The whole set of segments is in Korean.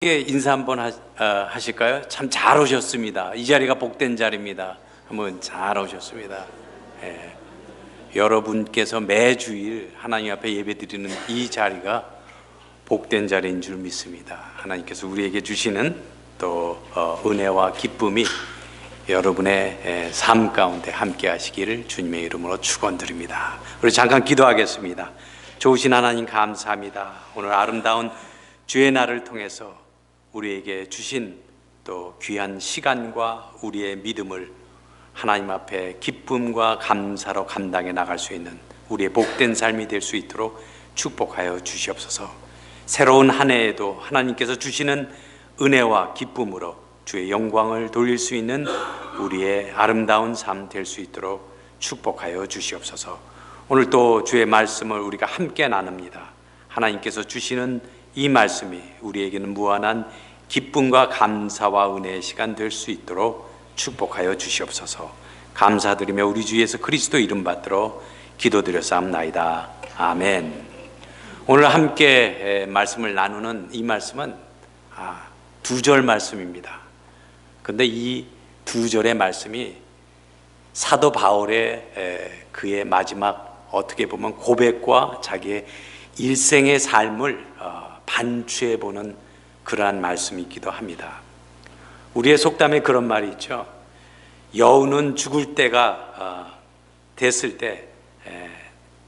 인사 한번 하실까요? 참 잘 오셨습니다. 이 자리가 복된 자리입니다. 한번 잘 오셨습니다. 예. 여러분께서 매주일 하나님 앞에 예배드리는 이 자리가 복된 자리인 줄 믿습니다. 하나님께서 우리에게 주시는 또 은혜와 기쁨이 여러분의 삶 가운데 함께 하시기를 주님의 이름으로 축원드립니다. 우리 잠깐 기도하겠습니다. 좋으신 하나님 감사합니다. 오늘 아름다운 주의 날을 통해서 우리에게 주신 또 귀한 시간과 우리의 믿음을 하나님 앞에 기쁨과 감사로 감당해 나갈 수 있는 우리의 복된 삶이 될 수 있도록 축복하여 주시옵소서. 새로운 한 해에도 하나님께서 주시는 은혜와 기쁨으로 주의 영광을 돌릴 수 있는 우리의 아름다운 삶 될 수 있도록 축복하여 주시옵소서. 오늘 또 주의 말씀을 우리가 함께 나눕니다. 하나님께서 주시는 이 말씀이 우리에게는 무한한 기쁨과 감사와 은혜의 시간 될 수 있도록 축복하여 주시옵소서. 감사드리며 우리 주 예수 그리스도 이름 받들어 기도드렸사옵나이다. 아멘. 오늘 함께 말씀을 나누는 이 말씀은 두 절 말씀입니다. 그런데 이 두 절의 말씀이 사도 바울의 그의 마지막 어떻게 보면 고백과 자기의 일생의 삶을 반추해보는 그러한 말씀이기도 합니다. 우리의 속담에 그런 말이 있죠. 여우는 죽을 때가 됐을 때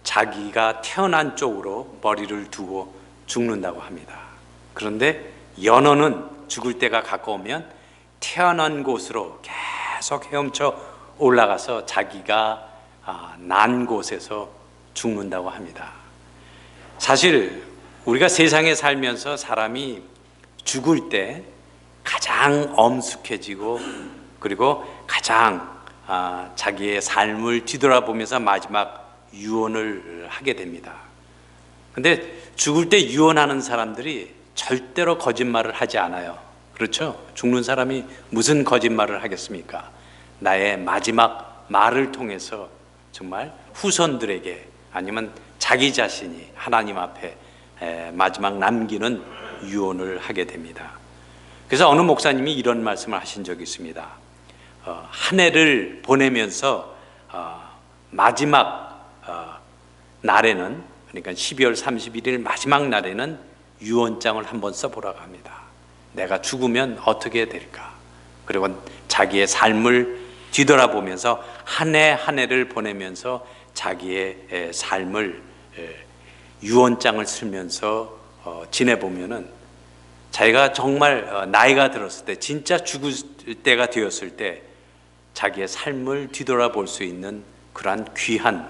자기가 태어난 쪽으로 머리를 두고 죽는다고 합니다. 그런데 연어는 죽을 때가 가까우면 태어난 곳으로 계속 헤엄쳐 올라가서 자기가 난 곳에서 죽는다고 합니다. 사실 우리가 세상에 살면서 사람이 죽을 때 가장 엄숙해지고 그리고 가장 자기의 삶을 뒤돌아보면서 마지막 유언을 하게 됩니다. 근데 죽을 때 유언하는 사람들이 절대로 거짓말을 하지 않아요. 그렇죠? 죽는 사람이 무슨 거짓말을 하겠습니까? 나의 마지막 말을 통해서 정말 후손들에게 아니면 자기 자신이 하나님 앞에 마지막 남기는 유언을 하게 됩니다. 그래서 어느 목사님이 이런 말씀을 하신 적이 있습니다. 한 해를 보내면서 마지막 날에는, 그러니까 12월 31일 마지막 날에는 유언장을 한번 써보라고 합니다. 내가 죽으면 어떻게 될까? 그리고 자기의 삶을 뒤돌아보면서 한 해 한 해를 보내면서 자기의 삶을 유언장을 쓰면서 지내보면은 자기가 정말 나이가 들었을 때, 진짜 죽을 때가 되었을 때 자기의 삶을 뒤돌아볼 수 있는 그러한 귀한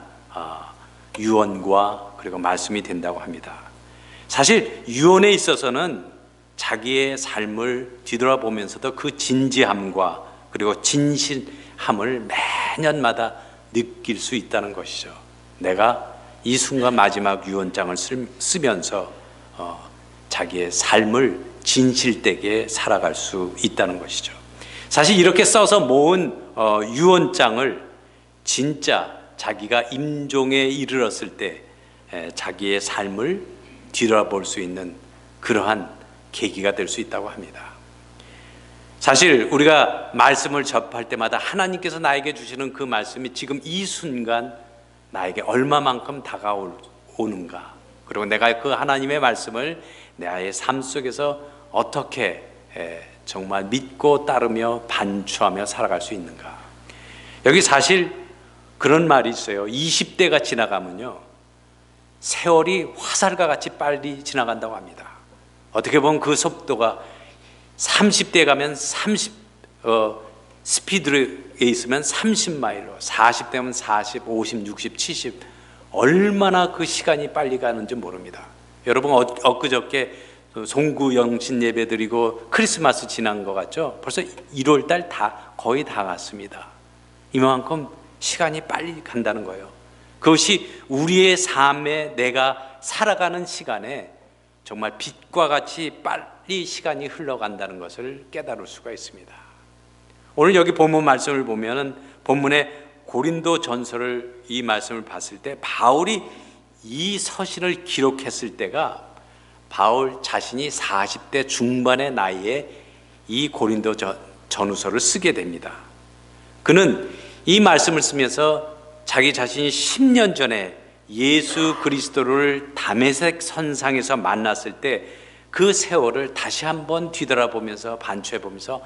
유언과 그리고 말씀이 된다고 합니다. 사실 유언에 있어서는 자기의 삶을 뒤돌아보면서도 그 진지함과 그리고 진실함을 매년마다 느낄 수 있다는 것이죠. 내가 이 순간 마지막 유언장을 쓰면서 자기의 삶을 진실되게 살아갈 수 있다는 것이죠. 사실 이렇게 써서 모은 유언장을 진짜 자기가 임종에 이르렀을 때 자기의 삶을 뒤돌아볼 수 있는 그러한 계기가 될 수 있다고 합니다. 사실 우리가 말씀을 접할 때마다 하나님께서 나에게 주시는 그 말씀이 지금 이 순간 나에게 얼마만큼 다가오는가, 그리고 내가 그 하나님의 말씀을 나의 삶 속에서 어떻게 정말 믿고 따르며 반추하며 살아갈 수 있는가. 여기 사실 그런 말이 있어요. 20대가 지나가면요 세월이 화살과 같이 빨리 지나간다고 합니다. 어떻게 보면 그 속도가 30대에 가면 스피드에 있으면 30마일로, 40대면 40, 50, 60, 70, 얼마나 그 시간이 빨리 가는지 모릅니다. 여러분 엊그저께 송구 영신 예배 드리고 크리스마스 지난 것 같죠? 벌써 1월달 거의 다 갔습니다. 이만큼 시간이 빨리 간다는 거예요. 그것이 우리의 삶에 내가 살아가는 시간에 정말 빛과 같이 빨리 시간이 흘러간다는 것을 깨달을 수가 있습니다. 오늘 여기 본문 말씀을 보면은 본문의 고린도 전서를 이 말씀을 봤을 때 바울이 이 서신을 기록했을 때가 바울 자신이 40대 중반의 나이에 이 고린도 전후서를 쓰게 됩니다. 그는 이 말씀을 쓰면서 자기 자신이 10년 전에 예수 그리스도를 다메섹 선상에서 만났을 때 그 세월을 다시 한번 뒤돌아보면서 반추해보면서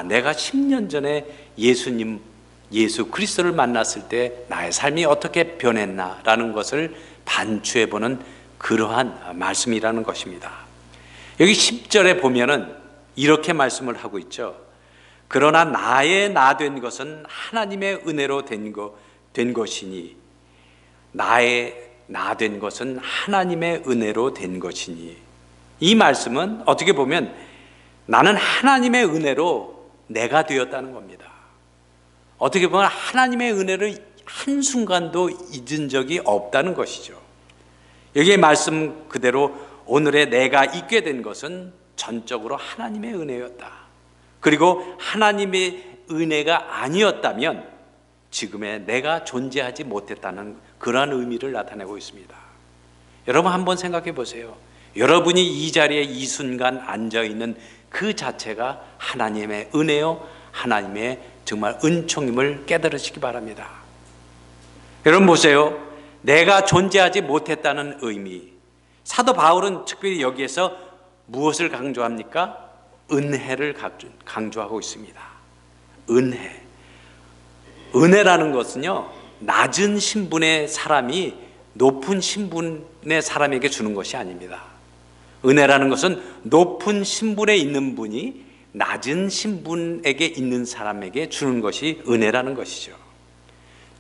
내가 10년 전에 예수 그리스도를 만났을 때 나의 삶이 어떻게 변했나라는 것을 반추해보는 그러한 말씀이라는 것입니다. 여기 10절에 보면은 이렇게 말씀을 하고 있죠. 그러나 나의 나 된 것은 하나님의 은혜로 된 것이니, 나의 나 된 것은 하나님의 은혜로 된 것이니. 이 말씀은 어떻게 보면 나는 하나님의 은혜로 내가 되었다는 겁니다. 어떻게 보면 하나님의 은혜를 한순간도 잊은 적이 없다는 것이죠. 여기에 말씀 그대로 오늘의 내가 있게 된 것은 전적으로 하나님의 은혜였다. 그리고 하나님의 은혜가 아니었다면 지금의 내가 존재하지 못했다는 그러한 의미를 나타내고 있습니다. 여러분 한번 생각해 보세요. 여러분이 이 자리에 이 순간 앉아있는 그 자체가 하나님의 은혜요, 하나님의 정말 은총임을 깨달으시기 바랍니다. 여러분 보세요. 내가 존재하지 못했다는 의미, 사도 바울은 특별히 여기에서 무엇을 강조합니까? 은혜를 강조하고 있습니다. 은혜라는 것은요, 낮은 신분의 사람이 높은 신분의 사람에게 주는 것이 아닙니다. 은혜라는 것은 높은 신분에 있는 분이 낮은 신분에게 있는 사람에게 주는 것이 은혜라는 것이죠.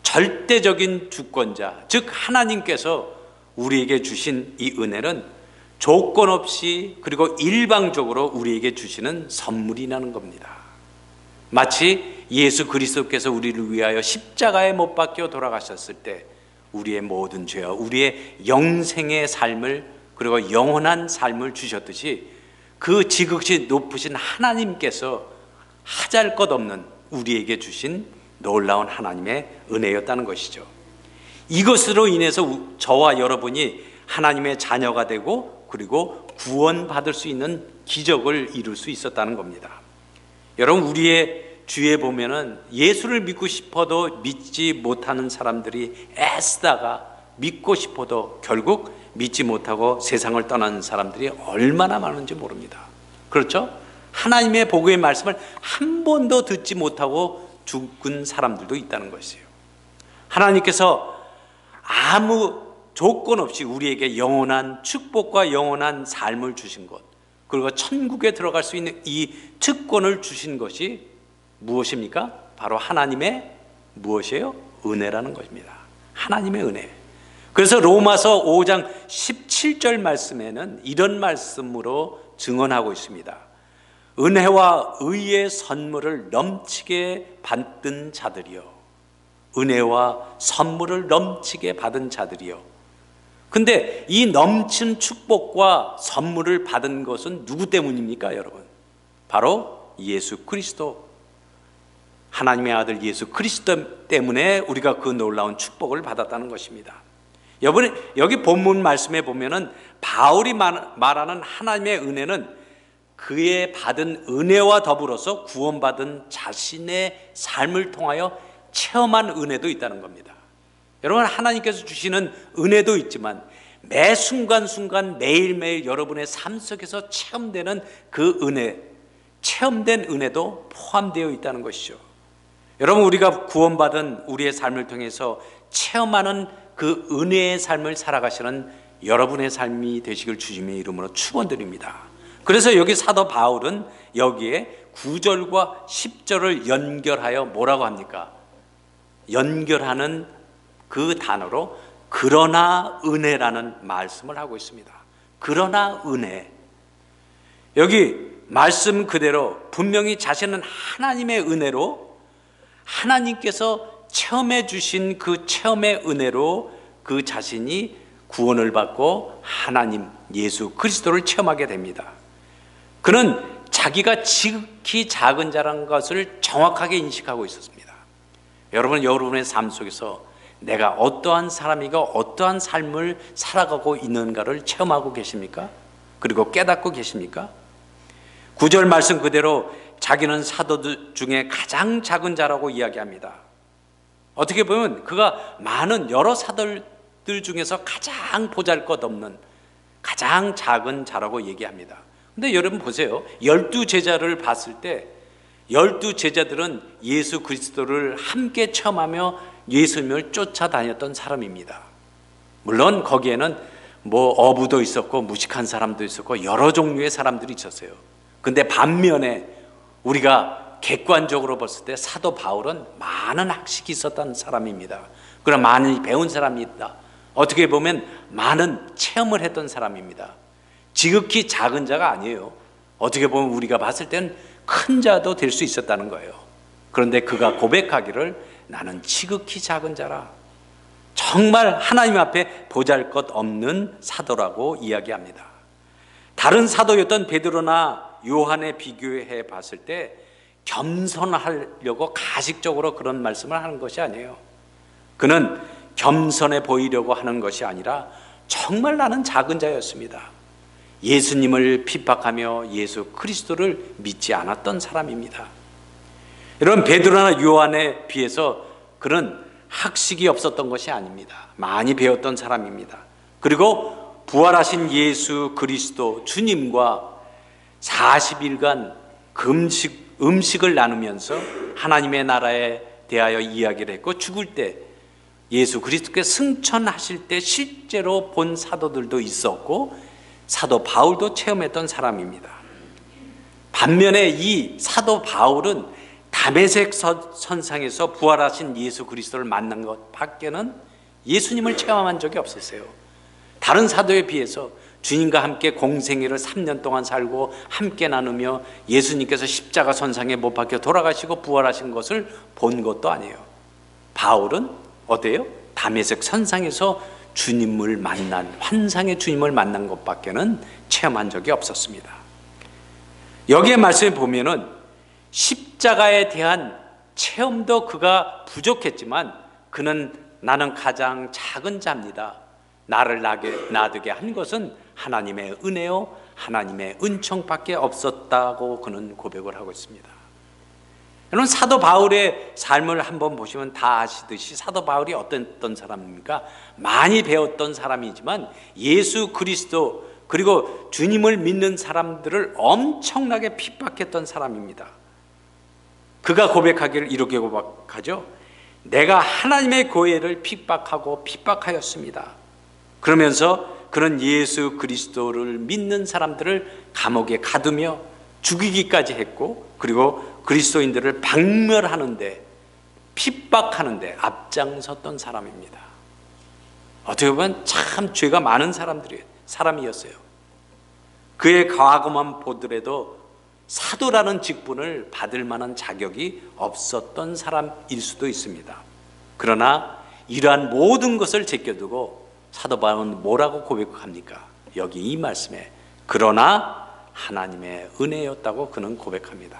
절대적인 주권자, 즉 하나님께서 우리에게 주신 이 은혜는 조건 없이 그리고 일방적으로 우리에게 주시는 선물이라는 겁니다. 마치 예수 그리스도께서 우리를 위하여 십자가에 못 박혀 돌아가셨을 때 우리의 모든 죄와 우리의 영생의 삶을 그리고 영원한 삶을 주셨듯이 그 지극히 높으신 하나님께서 하잘것없는 우리에게 주신 놀라운 하나님의 은혜였다는 것이죠. 이것으로 인해서 저와 여러분이 하나님의 자녀가 되고 그리고 구원받을 수 있는 기적을 이룰 수 있었다는 겁니다. 여러분 우리의 주위에 보면은 예수를 믿고 싶어도 믿지 못하는 사람들이 애쓰다가 믿고 싶어도 결국 믿지 못하고 세상을 떠나는 사람들이 얼마나 많은지 모릅니다. 그렇죠? 하나님의 복음의 말씀을 한 번도 듣지 못하고 죽은 사람들도 있다는 것이에요. 하나님께서 아무 조건 없이 우리에게 영원한 축복과 영원한 삶을 주신 것, 그리고 천국에 들어갈 수 있는 이 특권을 주신 것이 무엇입니까? 바로 하나님의 무엇이에요? 은혜라는 것입니다. 하나님의 은혜. 그래서 로마서 5장 17절 말씀에는 이런 말씀으로 증언하고 있습니다. 은혜와 의의 선물을 넘치게 받은 자들이요. 은혜와 선물을 넘치게 받은 자들이요. 근데 이 넘친 축복과 선물을 받은 것은 누구 때문입니까, 여러분? 바로 예수 그리스도, 하나님의 아들 예수 그리스도 때문에 우리가 그 놀라운 축복을 받았다는 것입니다. 여기 본문 말씀에 보면은 바울이 말하는 하나님의 은혜는 그의 받은 은혜와 더불어서 구원받은 자신의 삶을 통하여 체험한 은혜도 있다는 겁니다. 여러분 하나님께서 주시는 은혜도 있지만 매 순간순간 매일매일 여러분의 삶 속에서 체험되는 그 은혜, 체험된 은혜도 포함되어 있다는 것이죠. 여러분 우리가 구원받은 우리의 삶을 통해서 체험하는 그 은혜의 삶을 살아가시는 여러분의 삶이 되시길 주님의 이름으로 축원드립니다. 그래서 여기 사도 바울은 여기에 9절과 10절을 연결하여 뭐라고 합니까? 연결하는 그 단어로 그러나 은혜라는 말씀을 하고 있습니다. 그러나 은혜. 여기 말씀 그대로 분명히 자신은 하나님의 은혜로 하나님께서 체험해 주신 그 체험의 은혜로 그 자신이 구원을 받고 하나님 예수 그리스도를 체험하게 됩니다. 그는 자기가 지극히 작은 자라는 것을 정확하게 인식하고 있었습니다. 여러분의 삶 속에서 내가 어떠한 사람이고 어떠한 삶을 살아가고 있는가를 체험하고 계십니까? 그리고 깨닫고 계십니까? 9절 말씀 그대로 자기는 사도들 중에 가장 작은 자라고 이야기합니다. 어떻게 보면 그가 많은 여러 사도들 중에서 가장 보잘것없는 가장 작은 자라고 얘기합니다. 근데 여러분 보세요. 12제자를 봤을 때 12제자들은 예수 그리스도를 함께 체험하며 예수님을 쫓아다녔던 사람입니다. 물론 거기에는 뭐 어부도 있었고 무식한 사람도 있었고 여러 종류의 사람들이 있었어요. 근데 반면에 우리가 객관적으로 봤을 때 사도 바울은 많은 학식이 있었던 사람입니다. 그럼 많이 배운 사람이다. 어떻게 보면 많은 체험을 했던 사람입니다. 지극히 작은 자가 아니에요. 어떻게 보면 우리가 봤을 때는 큰 자도 될 수 있었다는 거예요. 그런데 그가 고백하기를 나는 지극히 작은 자라, 정말 하나님 앞에 보잘것없는 사도라고 이야기합니다. 다른 사도였던 베드로나 요한에 비교해 봤을 때 겸손하려고 가식적으로 그런 말씀을 하는 것이 아니에요. 그는 겸손해 보이려고 하는 것이 아니라 정말 나는 작은 자였습니다. 예수님을 핍박하며 예수 그리스도를 믿지 않았던 사람입니다. 이런 베드로나 요한에 비해서 그는 학식이 없었던 것이 아닙니다. 많이 배웠던 사람입니다. 그리고 부활하신 예수 그리스도 주님과 40일간 음식을 나누면서 하나님의 나라에 대하여 이야기를 했고, 죽을 때 예수 그리스도께 승천하실 때 실제로 본 사도들도 있었고 사도 바울도 체험했던 사람입니다. 반면에 이 사도 바울은 다메섹 선상에서 부활하신 예수 그리스도를 만난 것 밖에는 예수님을 체험한 적이 없었어요. 다른 사도에 비해서 주님과 함께 공생애를 3년 동안 살고 함께 나누며 예수님께서 십자가 선상에 못 박혀 돌아가시고 부활하신 것을 본 것도 아니에요. 바울은 어때요? 다메섹 선상에서 주님을 만난, 환상의 주님을 만난 것밖에는 체험한 적이 없었습니다. 여기에 말씀에 보면은 십자가에 대한 체험도 그가 부족했지만 그는 나는 가장 작은 자입니다. 나를 놔두게 한 것은 하나님의 은혜요 하나님의 은총밖에 없었다고 그는 고백을 하고 있습니다. 여러분, 사도 바울의 삶을 한번 보시면 다 아시듯이 사도 바울이 어떤 사람입니까? 많이 배웠던 사람이지만 예수 그리스도 그리고 주님을 믿는 사람들을 엄청나게 핍박했던 사람입니다. 그가 고백하기를 이렇게 고백하죠. 내가 하나님의 교회를 핍박하였습니다. 그러면서 그런 예수 그리스도를 믿는 사람들을 감옥에 가두며 죽이기까지 했고, 그리고 그리스도인들을 박멸하는데, 핍박하는데 앞장섰던 사람입니다. 어떻게 보면 참 죄가 많은 사람이었어요. 그의 과거만 보더라도 사도라는 직분을 받을 만한 자격이 없었던 사람일 수도 있습니다. 그러나 이러한 모든 것을 제껴두고 사도 바울은 뭐라고 고백합니까? 여기 이 말씀에 그러나 하나님의 은혜였다고 그는 고백합니다.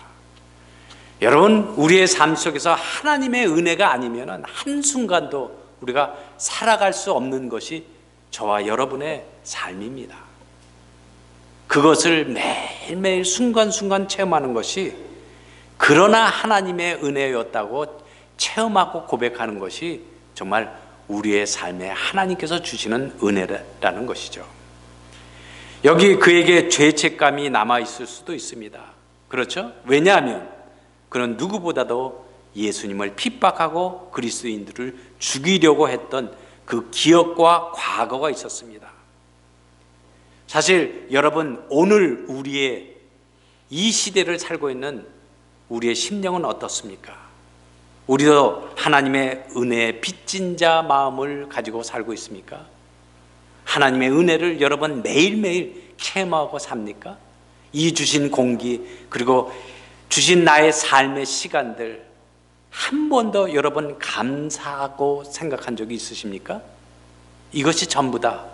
여러분, 우리의 삶 속에서 하나님의 은혜가 아니면 한순간도 우리가 살아갈 수 없는 것이 저와 여러분의 삶입니다. 그것을 매일매일 순간순간 체험하는 것이 그러나 하나님의 은혜였다고 체험하고 고백하는 것이 정말 우리의 삶에 하나님께서 주시는 은혜라는 것이죠. 여기 그에게 죄책감이 남아있을 수도 있습니다. 그렇죠? 왜냐하면 그는 누구보다도 예수님을 핍박하고 그리스도인들을 죽이려고 했던 그 기억과 과거가 있었습니다. 사실 여러분, 오늘 우리의 이 시대를 살고 있는 우리의 심령은 어떻습니까? 우리도 하나님의 은혜에 빚진 자 마음을 가지고 살고 있습니까? 하나님의 은혜를 여러분 매일매일 체험하고 삽니까? 이 주신 공기, 그리고 주신 나의 삶의 시간들 한 번도 여러분 감사하고 생각한 적이 있으십니까? 이것이 전부 다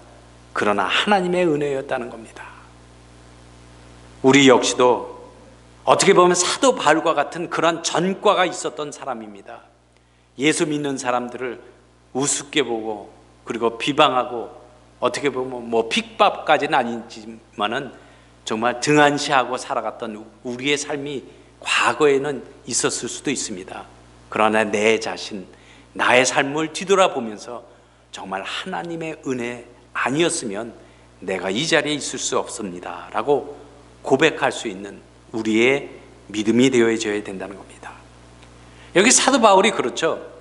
그러나 하나님의 은혜였다는 겁니다. 우리 역시도 어떻게 보면 사도 바울과 같은 그런 전과가 있었던 사람입니다. 예수 믿는 사람들을 우습게 보고 그리고 비방하고 어떻게 보면 뭐 핍박까지는 아니지만은 정말 등한시하고 살아갔던 우리의 삶이 과거에는 있었을 수도 있습니다. 그러나 내 자신, 나의 삶을 뒤돌아보면서 정말 하나님의 은혜 아니었으면 내가 이 자리에 있을 수 없습니다 라고 고백할 수 있는 우리의 믿음이 되어져야 된다는 겁니다. 여기 사도 바울이 그렇죠.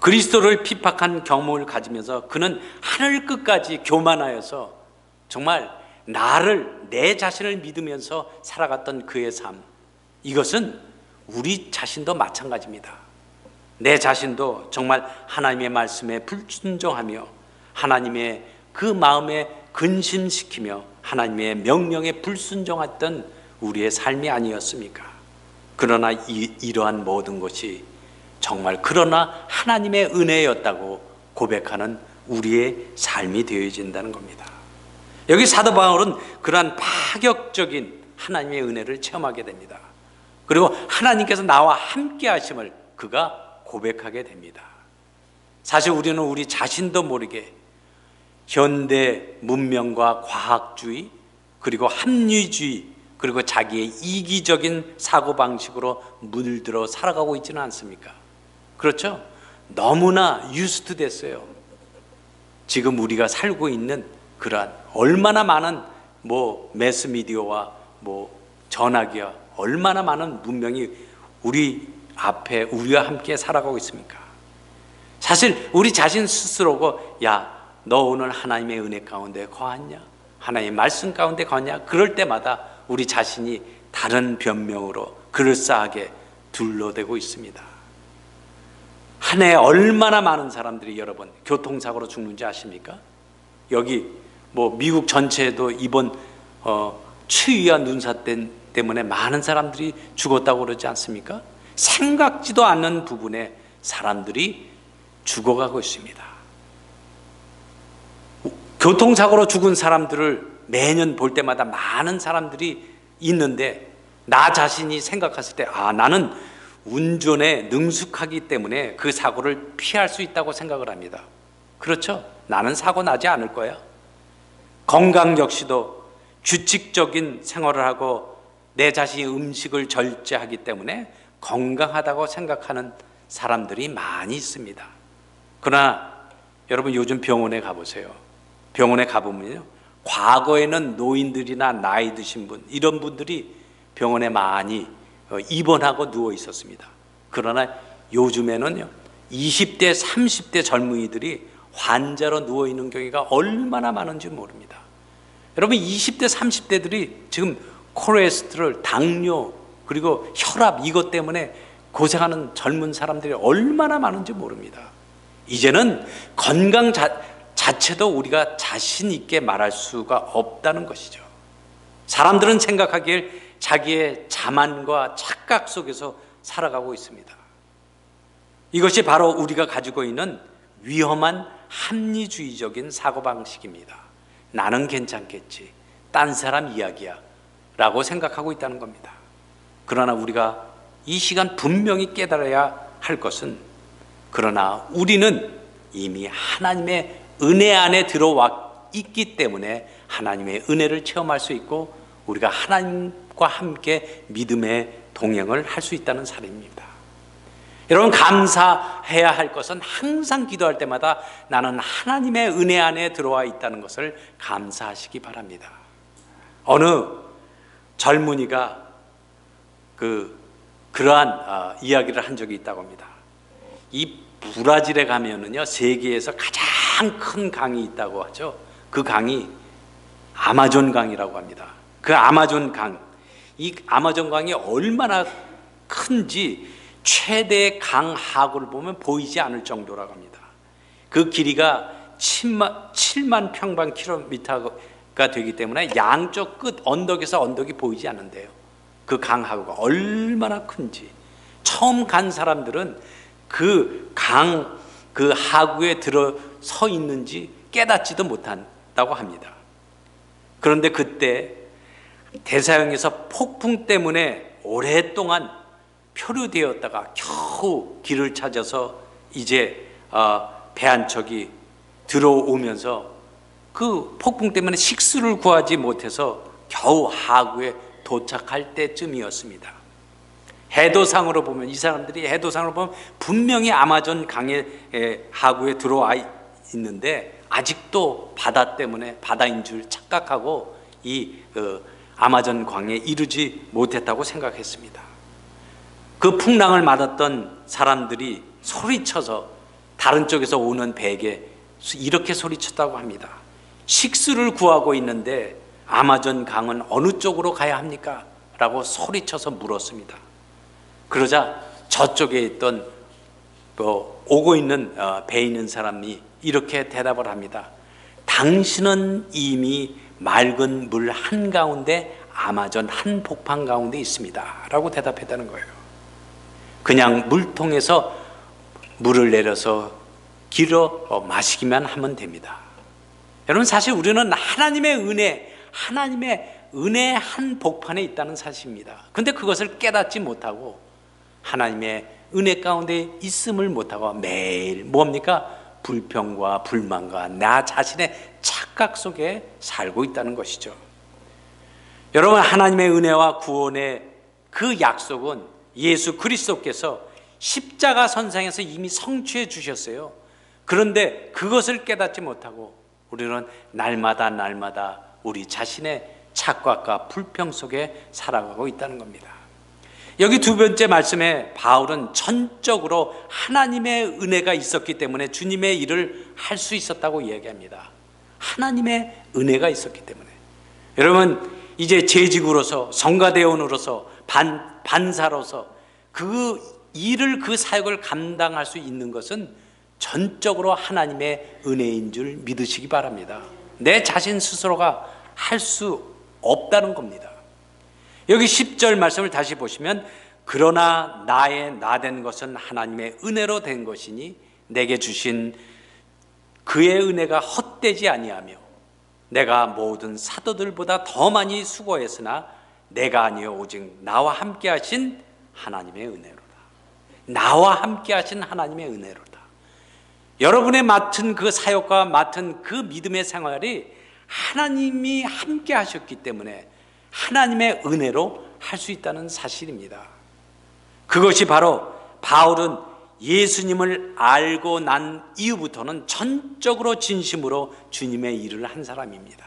그리스도를 핍박한 경험을 가지면서 그는 하늘 끝까지 교만하여서 정말 내 자신을 믿으면서 살아갔던 그의 삶, 이것은 우리 자신도 마찬가지입니다. 내 자신도 정말 하나님의 말씀에 불순종하며 하나님의 그 마음에 근심시키며 하나님의 명령에 불순종했던 우리의 삶이 아니었습니까? 그러나 이러한 모든 것이 정말 그러나 하나님의 은혜였다고 고백하는 우리의 삶이 되어진다는 겁니다. 여기 사도 바울은 그러한 파격적인 하나님의 은혜를 체험하게 됩니다. 그리고 하나님께서 나와 함께 하심을 그가 고백하게 됩니다. 사실 우리는 우리 자신도 모르게 현대 문명과 과학주의 그리고 합리주의 그리고 자기의 이기적인 사고방식으로 물들어 살아가고 있지는 않습니까? 그렇죠? 너무나 유스트 됐어요. 지금 우리가 살고 있는 그러한 얼마나 많은 매스미디어와 전화기와 얼마나 많은 문명이 우리 앞에 우리와 함께 살아가고 있습니까? 사실 우리 자신 스스로고 야, 너 오늘 하나님의 은혜 가운데 거하냐? 하나님의 말씀 가운데 거하냐? 그럴 때마다 우리 자신이 다른 변명으로 그럴싸하게 둘러대고 있습니다. 한 해 얼마나 많은 사람들이 여러분 교통사고로 죽는지 아십니까? 여기 미국 전체에도 이번 추위와 눈사 때문에 많은 사람들이 죽었다고 그러지 않습니까? 생각지도 않는 부분에 사람들이 죽어가고 있습니다. 교통사고로 죽은 사람들을 매년 볼 때마다 많은 사람들이 있는데 나 자신이 생각했을 때 나는 운전에 능숙하기 때문에 그 사고를 피할 수 있다고 생각을 합니다. 그렇죠? 나는 사고 나지 않을 거야. 건강 역시도 규칙적인 생활을 하고 내 자신이 음식을 절제하기 때문에 건강하다고 생각하는 사람들이 많이 있습니다. 그러나 여러분 요즘 병원에 가보세요. 병원에 가보면요, 과거에는 노인들이나 나이 드신 분 이런 분들이 병원에 많이 입원하고 누워 있었습니다. 그러나 요즘에는요 20대 30대 젊은이들이 환자로 누워 있는 경우가 얼마나 많은지 모릅니다. 여러분 20대 30대들이 지금 콜레스테롤, 당뇨 그리고 혈압 이것 때문에 고생하는 젊은 사람들이 얼마나 많은지 모릅니다. 이제는 건강 자체도 우리가 자신 있게 말할 수가 없다는 것이죠. 사람들은 생각하기에 자기의 자만과 착각 속에서 살아가고 있습니다. 이것이 바로 우리가 가지고 있는 위험한 합리주의적인 사고방식입니다. 나는 괜찮겠지, 딴 사람 이야기야 라고 생각하고 있다는 겁니다. 그러나 우리가 이 시간 분명히 깨달아야 할 것은, 그러나 우리는 이미 하나님의 은혜 안에 들어와 있기 때문에 하나님의 은혜를 체험할 수 있고 우리가 하나님과 함께 믿음의 동행을 할 수 있다는 사실입니다. 여러분, 감사해야 할 것은 항상 기도할 때마다 나는 하나님의 은혜 안에 들어와 있다는 것을 감사하시기 바랍니다. 어느 젊은이가 그러한 이야기를 한 적이 있다고 합니다. 이 브라질에 가면은요, 세계에서 가장 큰 강이 있다고 하죠. 그 강이 아마존 강이라고 합니다. 그 아마존 강, 이 아마존 강이 얼마나 큰지 최대의 강 하구를 보면 보이지 않을 정도라고 합니다. 그 길이가 7만 평방킬로미터가 되기 때문에 양쪽 끝 언덕에서 언덕이 보이지 않는데요. 그 강 하구가 얼마나 큰지 처음 간 사람들은 그 강 그 하구에 들어서 있는지 깨닫지도 못한다고 합니다. 그런데 그때 대서양에서 폭풍 때문에 오랫동안 표류되었다가 겨우 길을 찾아서 이제 배 한 척이 들어오면서 그 폭풍 때문에 식수를 구하지 못해서 겨우 하구에 도착할 때쯤이었습니다. 해도상으로 보면, 이 사람들이 해도상으로 보면 분명히 아마존 강의 하구에 들어와 있는데 아직도 바다 때문에 바다인 줄 착각하고 이 아마존 강에 이르지 못했다고 생각했습니다. 그 풍랑을 맞았던 사람들이 소리쳐서 다른 쪽에서 오는 배에게 이렇게 소리쳤다고 합니다. 식수를 구하고 있는데 아마존 강은 어느 쪽으로 가야 합니까? 라고 소리쳐서 물었습니다. 그러자 저쪽에 있던 오고 있는 배에 있는 사람이 이렇게 대답을 합니다. 당신은 이미 맑은 물 한가운데 아마존 한복판 가운데 있습니다 라고 대답했다는 거예요. 그냥 물통에서 물을 내려서 길어 마시기만 하면 됩니다. 여러분, 사실 우리는 하나님의 은혜 한복판에 있다는 사실입니다. 근데 그것을 깨닫지 못하고 하나님의 은혜 가운데 있음을 못하고 매일 뭡니까? 불평과 불만과 나 자신의 착각 속에 살고 있다는 것이죠. 여러분, 하나님의 은혜와 구원의 그 약속은 예수 그리스도께서 십자가 선상에서 이미 성취해 주셨어요. 그런데 그것을 깨닫지 못하고 우리는 날마다 우리 자신의 착각과 불평 속에 살아가고 있다는 겁니다. 여기 두 번째 말씀에 바울은 전적으로 하나님의 은혜가 있었기 때문에 주님의 일을 할 수 있었다고 이야기합니다. 하나님의 은혜가 있었기 때문에. 여러분, 이제 재직으로서, 성가대원으로서, 반사로서 그 일을, 그 사역을 감당할 수 있는 것은 전적으로 하나님의 은혜인 줄 믿으시기 바랍니다. 내 자신 스스로가 할 수 없다는 겁니다. 여기 10절 말씀을 다시 보시면, 그러나 나의 나된 것은 하나님의 은혜로 된 것이니 내게 주신 그의 은혜가 헛되지 아니하며 내가 모든 사도들보다 더 많이 수고했으나 내가 아니요 오직 나와 함께 하신 하나님의 은혜로다. 나와 함께 하신 하나님의 은혜로다. 여러분의 맡은 그 사역과 맡은 그 믿음의 생활이 하나님이 함께 하셨기 때문에 하나님의 은혜로 할 수 있다는 사실입니다. 그것이 바로 바울은 예수님을 알고 난 이후부터는 전적으로 진심으로 주님의 일을 한 사람입니다.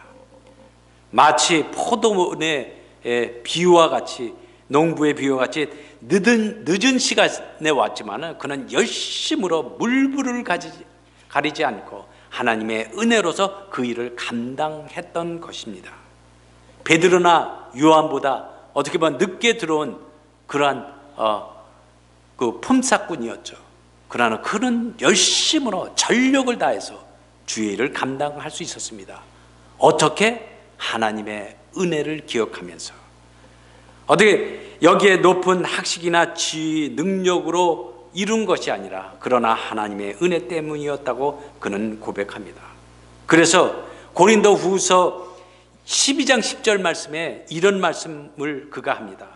마치 포도원의 비유와 같이, 농부의 비유와 같이 늦은 시간에 왔지만 그는 열심으로 물불을 가리지 않고 하나님의 은혜로서 그 일을 감당했던 것입니다. 베드로나 요한보다 어떻게 보면 늦게 들어온 그러한 그 품삯꾼이었죠. 그러나 그는 열심으로 전력을 다해서 주의 일을 감당할 수 있었습니다. 어떻게? 하나님의 은혜를 기억하면서. 어떻게 여기에 높은 학식이나 지위, 능력으로 이룬 것이 아니라 그러나 하나님의 은혜 때문이었다고 그는 고백합니다. 그래서 고린도 후서 12장 10절 말씀에 이런 말씀을 그가 합니다.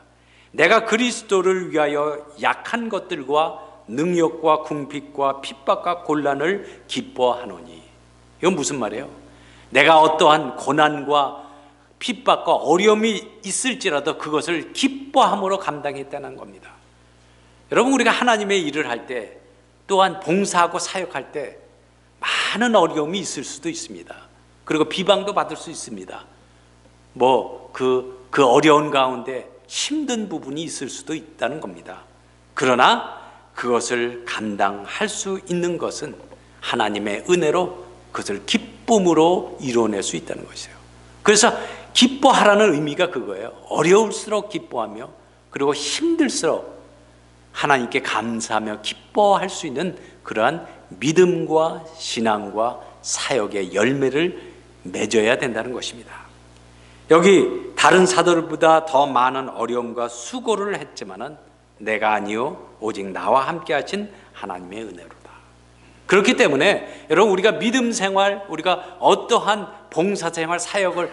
내가 그리스도를 위하여 약한 것들과 능력과 궁핍과 핍박과 곤란을 기뻐하노니. 이건 무슨 말이에요? 내가 어떠한 고난과 핍박과 어려움이 있을지라도 그것을 기뻐함으로 감당했다는 겁니다. 여러분, 우리가 하나님의 일을 할 때, 또한 봉사하고 사역할 때 많은 어려움이 있을 수도 있습니다. 그리고 비방도 받을 수 있습니다. 그 어려운 가운데 힘든 부분이 있을 수도 있다는 겁니다. 그러나 그것을 감당할 수 있는 것은 하나님의 은혜로 그것을 기쁨으로 이뤄낼 수 있다는 것이에요. 그래서 기뻐하라는 의미가 그거예요. 어려울수록 기뻐하며, 그리고 힘들수록 하나님께 감사하며 기뻐할 수 있는 그러한 믿음과 신앙과 사역의 열매를 맺어야 된다는 것입니다. 여기 다른 사도들보다 더 많은 어려움과 수고를 했지만은 내가 아니요 오직 나와 함께 하신 하나님의 은혜로다. 그렇기 때문에 여러분, 우리가 믿음 생활, 우리가 어떠한 봉사 생활, 사역을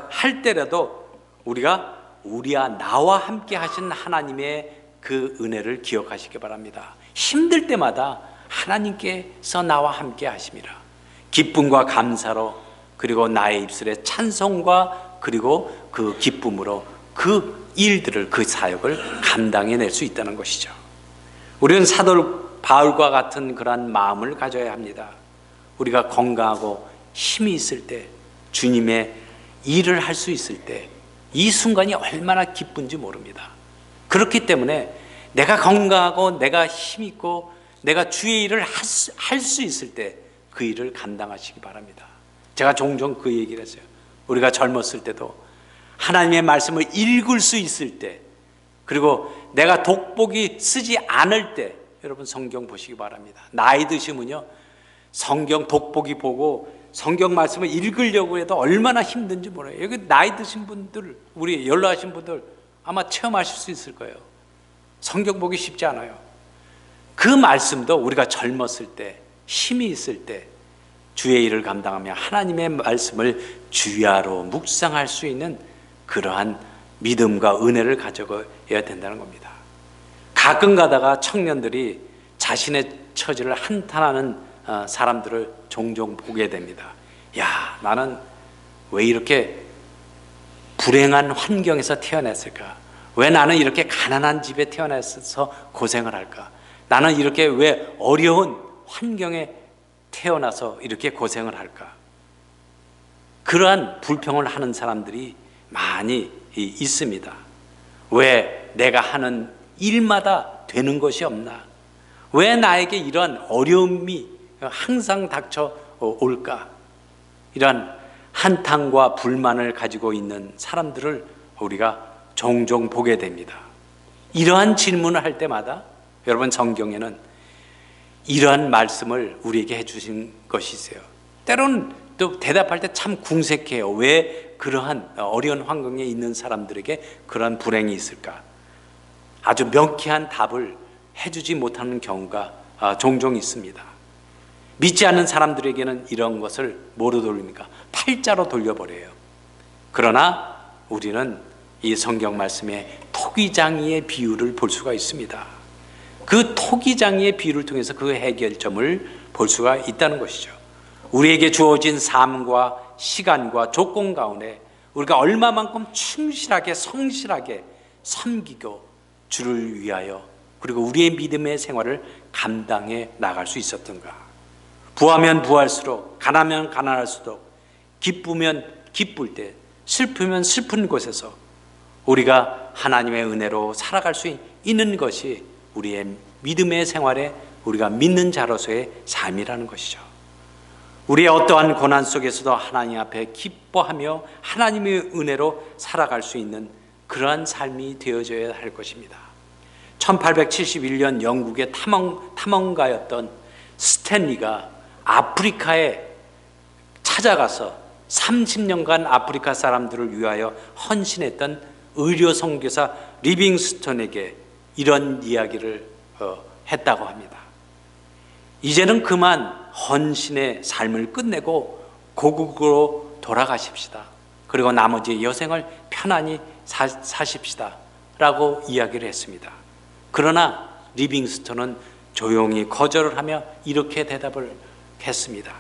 할 때라도 우리가 우리와 나와 함께 하신 하나님의 그 은혜를 기억하시기 바랍니다. 힘들 때마다 하나님께서 나와 함께 하심이라. 기쁨과 감사로 그리고 나의 입술의 찬송과 그리고 그 기쁨으로 그 일들을, 그 사역을 감당해낼 수 있다는 것이죠. 우리는 사도 바울과 같은 그러한 마음을 가져야 합니다. 우리가 건강하고 힘이 있을 때, 주님의 일을 할 수 있을 때 이 순간이 얼마나 기쁜지 모릅니다. 그렇기 때문에 내가 건강하고 내가 힘 있고 내가 주의 일을 할 수 있을 때 그 일을 감당하시기 바랍니다. 제가 종종 그 얘기를 했어요. 우리가 젊었을 때도 하나님의 말씀을 읽을 수 있을 때, 그리고 내가 독보기 쓰지 않을 때 여러분 성경 보시기 바랍니다. 나이 드시면요, 성경 독보기 보고 성경 말씀을 읽으려고 해도 얼마나 힘든지 몰라요. 여기 나이 드신 분들, 우리 연로하신 분들 아마 체험하실 수 있을 거예요. 성경 보기 쉽지 않아요. 그 말씀도 우리가 젊었을 때, 힘이 있을 때 주의 일을 감당하며 하나님의 말씀을 주야로 묵상할 수 있는 그러한 믿음과 은혜를 가져야 된다는 겁니다. 가끔 가다가 청년들이 자신의 처지를 한탄하는 사람들을 종종 보게 됩니다. 야, 나는 왜 이렇게 불행한 환경에서 태어났을까? 왜 나는 이렇게 가난한 집에 태어나서 고생을 할까? 나는 이렇게 왜 어려운 환경에 태어나서 이렇게 고생을 할까? 그러한 불평을 하는 사람들이 많이 있습니다. 왜 내가 하는 일마다 되는 것이 없나? 왜 나에게 이러한 어려움이 항상 닥쳐올까? 이러한 한탄과 불만을 가지고 있는 사람들을 우리가 종종 보게 됩니다. 이러한 질문을 할 때마다 여러분 성경에는 이러한 말씀을 우리에게 해주신 것이 있어요. 때로는 또 대답할 때 참 궁색해요. 왜 그러한 어려운 환경에 있는 사람들에게 그러한 불행이 있을까? 아주 명쾌한 답을 해주지 못하는 경우가 종종 있습니다. 믿지 않는 사람들에게는 이런 것을 뭐로 돌립니까? 팔자로 돌려버려요. 그러나 우리는 이 성경 말씀에 토기장이의 비유를 볼 수가 있습니다. 그 토기장이의 비유를 통해서 그 해결점을 볼 수가 있다는 것이죠. 우리에게 주어진 삶과 시간과 조건 가운데 우리가 얼마만큼 충실하게 성실하게 섬기고 주를 위하여 그리고 우리의 믿음의 생활을 감당해 나갈 수 있었던가. 부하면 부할수록, 가난하면 가난할수록, 기쁘면 기쁠 때, 슬프면 슬픈 곳에서 우리가 하나님의 은혜로 살아갈 수 있는 것이 우리의 믿음의 생활에 우리가 믿는 자로서의 삶이라는 것이죠. 우리의 어떠한 고난 속에서도 하나님 앞에 기뻐하며 하나님의 은혜로 살아갈 수 있는 그러한 삶이 되어져야 할 것입니다. 1871년 영국의 탐험가였던 스탠리가 아프리카에 찾아가서 30년간 아프리카 사람들을 위하여 헌신했던 의료 선교사 리빙스턴에게 이런 이야기를 했다고 합니다. 이제는 그만 헌신의 삶을 끝내고 고국으로 돌아가십시다. 그리고 나머지 여생을 편안히 사십시다 라고 이야기를 했습니다. 그러나 리빙스턴은 조용히 거절을 하며 이렇게 대답을 했습니다.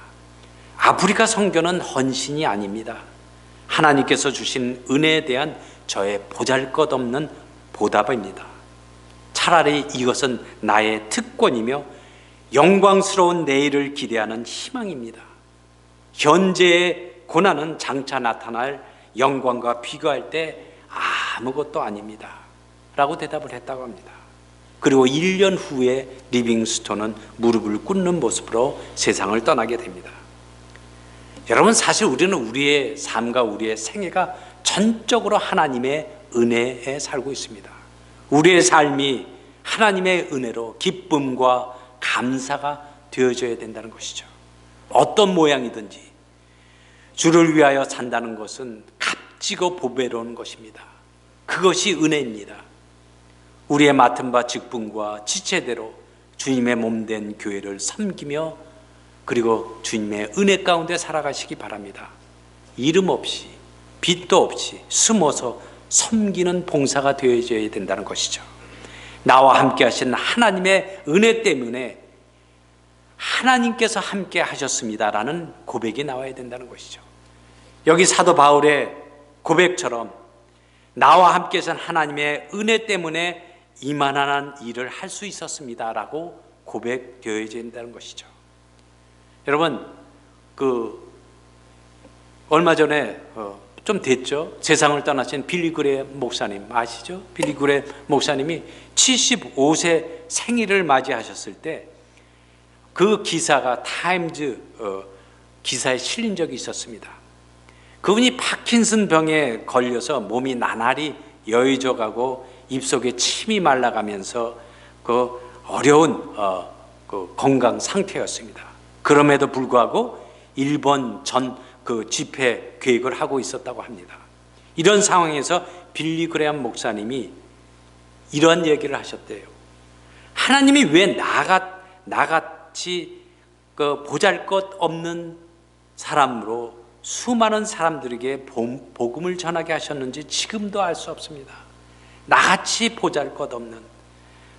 아프리카 선교는 헌신이 아닙니다. 하나님께서 주신 은혜에 대한 저의 보잘것없는 보답입니다. 차라리 이것은 나의 특권이며 영광스러운 내일을 기대하는 희망입니다. 현재의 고난은 장차 나타날 영광과 비교할 때 아무것도 아닙니다 라고 대답을 했다고 합니다. 그리고 1년 후에 리빙스톤은 무릎을 꿇는 모습으로 세상을 떠나게 됩니다. 여러분, 사실 우리는 우리의 삶과 우리의 생애가 전적으로 하나님의 은혜에 살고 있습니다. 우리의 삶이 하나님의 은혜로 기쁨과 감사가 되어져야 된다는 것이죠. 어떤 모양이든지 주를 위하여 산다는 것은 값지고 보배로운 것입니다. 그것이 은혜입니다. 우리의 맡은 바 직분과 지체대로 주님의 몸된 교회를 섬기며 그리고 주님의 은혜 가운데 살아가시기 바랍니다. 이름 없이 빚도 없이 숨어서 섬기는 봉사가 되어져야 된다는 것이죠. 나와 함께 하신 하나님의 은혜 때문에 하나님께서 함께 하셨습니다라는 고백이 나와야 된다는 것이죠. 여기 사도 바울의 고백처럼 나와 함께 계신 하나님의 은혜 때문에 이만한 일을 할 수 있었습니다라고 고백되어야 된다는 것이죠. 여러분, 얼마 전에 좀 됐죠. 세상을 떠나신 빌리 그레엄 목사님 아시죠? 빌리 그레엄 목사님이 75세 생일을 맞이하셨을 때 그 기사가 타임즈 기사에 실린 적이 있었습니다. 그분이 파킨슨 병에 걸려서 몸이 나날이 여의져가고 입속에 침이 말라가면서 그 어려운 건강 상태였습니다. 그럼에도 불구하고 일본 집회 계획을 하고 있었다고 합니다. 이런 상황에서 빌리 그레엄 목사님이 이런 얘기를 하셨대요. 하나님이 왜 나같이 보잘것없는 사람으로 수많은 사람들에게 복음을 전하게 하셨는지 지금도 알 수 없습니다. 나같이 보잘것없는,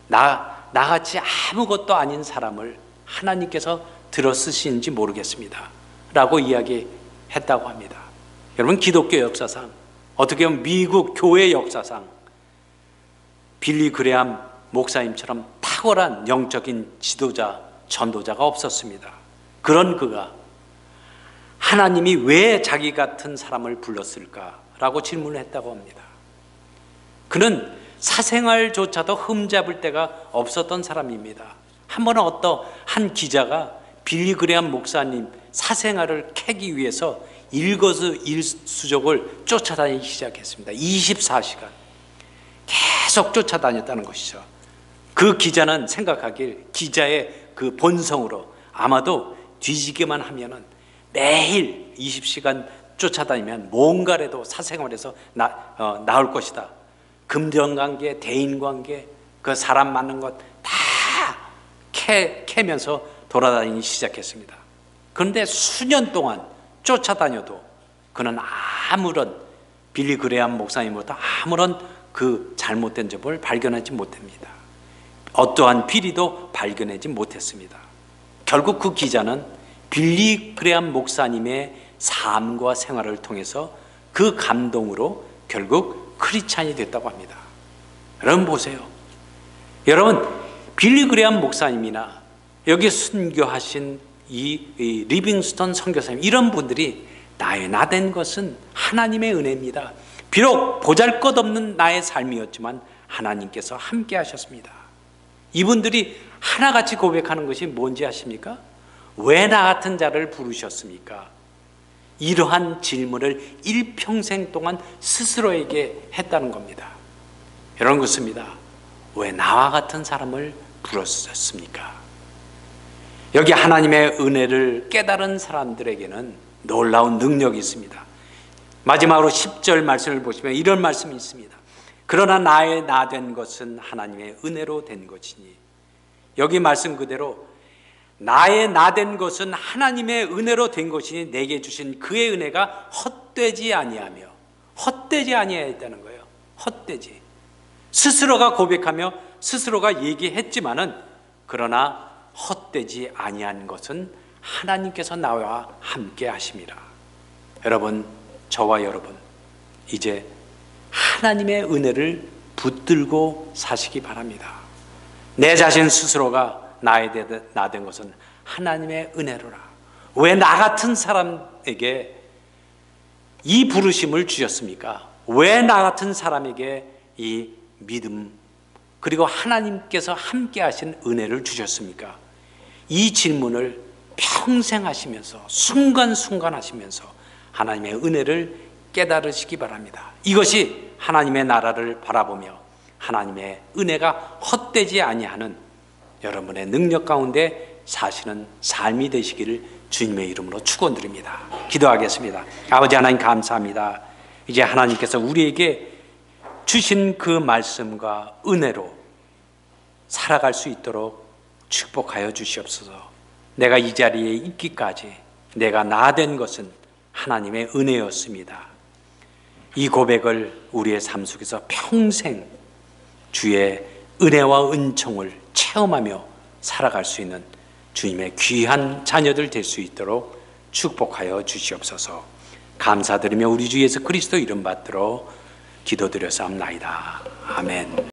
나같이 아무것도 아닌 사람을 하나님께서 들어 쓰시는지 모르겠습니다 라고 이야기했다고 합니다. 여러분, 기독교 역사상, 어떻게 보면 미국 교회 역사상 빌리 그레엄 목사님처럼 탁월한 영적인 지도자, 전도자가 없었습니다. 그런 그가 하나님이 왜 자기 같은 사람을 불렀을까라고 질문을 했다고 합니다. 그는 사생활조차도 흠잡을 데가 없었던 사람입니다. 한 번은 한 기자가 빌리 그레엄 목사님 사생활을 캐기 위해서 일거수일투족을 쫓아다니기 시작했습니다. 24시간 계속 쫓아다녔다는 것이죠. 그 기자는 생각하길 기자의 그 본성으로 아마도 뒤지기만 하면은 매일 20시간 쫓아다니면 뭔가라도 사생활에서 나올 것이다. 금전관계, 대인관계, 그 사람 만난 것 다 캐면서 돌아다니기 시작했습니다. 그런데 수년 동안 쫓아다녀도 그는 빌리 그레엄 목사님부터 아무런 그 잘못된 점을 발견하지 못합니다. 어떠한 비리도 발견하지 못했습니다. 결국 그 기자는 빌리 그레엄 목사님의 삶과 생활을 통해서 그 감동으로 결국 크리스찬이 됐다고 합니다. 여러분 보세요. 여러분, 빌리 그레엄 목사님이나 여기 순교하신 이 리빙스턴 선교사님, 이런 분들이 나의 나된 것은 하나님의 은혜입니다. 비록 보잘것없는 나의 삶이었지만 하나님께서 함께 하셨습니다. 이분들이 하나같이 고백하는 것이 뭔지 아십니까? 왜 나 같은 자를 부르셨습니까? 이러한 질문을 일평생 동안 스스로에게 했다는 겁니다. 여러분, 그렇습니다. 왜 나와 같은 사람을 부르셨습니까? 여기 하나님의 은혜를 깨달은 사람들에게는 놀라운 능력이 있습니다. 마지막으로 10절 말씀을 보시면 이런 말씀이 있습니다. 그러나 나의 나 된 것은 하나님의 은혜로 된 것이니, 여기 말씀 그대로 나의 나 된 것은 하나님의 은혜로 된 것이니 내게 주신 그의 은혜가 헛되지 아니하며, 헛되지 아니하였다는 거예요. 헛되지. 스스로가 고백하며 스스로가 얘기했지만은, 그러나 헛되지 아니한 것은 하나님께서 나와 함께 하심이라. 여러분, 저와 여러분, 이제 하나님의 은혜를 붙들고 사시기 바랍니다. 내 자신 스스로가 나 된 것은 하나님의 은혜로라. 왜 나 같은 사람에게 이 부르심을 주셨습니까? 왜 나 같은 사람에게 이 믿음, 그리고 하나님께서 함께 하신 은혜를 주셨습니까? 이 질문을 평생 하시면서, 순간순간 하시면서 하나님의 은혜를 깨달으시기 바랍니다. 이것이 하나님의 나라를 바라보며 하나님의 은혜가 헛되지 아니하는 여러분의 능력 가운데 사시는 삶이 되시기를 주님의 이름으로 축원드립니다. 기도하겠습니다. 아버지 하나님, 감사합니다. 이제 하나님께서 우리에게 주신 그 말씀과 은혜로 살아갈 수 있도록 축복하여 주시옵소서. 내가 이 자리에 있기까지 내가 나 된 것은 하나님의 은혜였습니다. 이 고백을 우리의 삶 속에서 평생 주의 은혜와 은총을 체험하며 살아갈 수 있는 주님의 귀한 자녀들 될 수 있도록 축복하여 주시옵소서. 감사드리며 우리 주 예수 그리스도 이름 받들어 기도드려서옵나이다. 아멘.